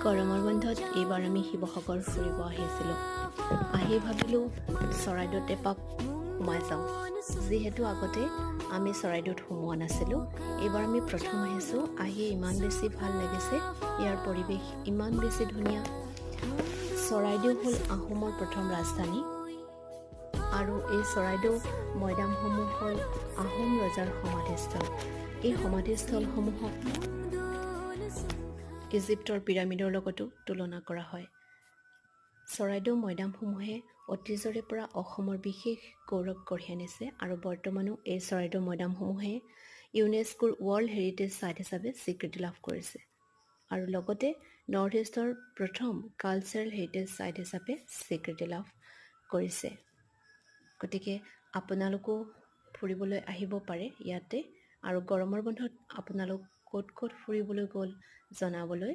গৰমৰ বন্ধত এইবাৰ আমি শিৱসাগৰ ফুৰিব আহিছিলোঁ। আহি ভাবিলোঁ চৰাইদেউত এপাক সোমাই যাওঁ, যিহেতু আগতে আমি চৰাইদেউত সোমোৱা নাছিলোঁ। এইবাৰ আমি প্ৰথম আহিছোঁ। আহি ইমান বেছি ভাল লাগিছে, ইয়াৰ পৰিৱেশ ইমান বেছি ধুনীয়া। চৰাইদেউ হ'ল আহোমৰ প্ৰথম ৰাজধানী আৰু এই চৰাইদেউ মৈদামসমূহ হ'ল আহোম ৰজাৰ সমাধিস্থল। এই সমাধিস্থলসমূহক ইজিপ্তৰ পিৰামিডৰ লগতো তুলনা কৰা হয়। চৰাইদেউ মৈদামসমূহে অতীজৰে পৰা অসমৰ বিশেষ গৌৰৱ কঢ়িয়াই আনিছে আৰু বৰ্তমানো এই চৰাইদেউ মৈদামসমূহে ইউনেস্কোৰ ৱৰ্ল্ড হেৰিটেজ ছাইট হিচাপে স্বীকৃতি লাভ কৰিছে আৰু লগতে নৰ্থ ইষ্টৰ প্ৰথম কালচাৰেল হেৰিটেজ ছাইট হিচাপে স্বীকৃতি লাভ কৰিছে। গতিকে আপোনালোকো ফুৰিবলৈ আহিব পাৰে ইয়াতে, আৰু গৰমৰ বন্ধত আপোনালোক ক'ত ক'ত ফুৰিবলৈ গ'ল জনাবলৈ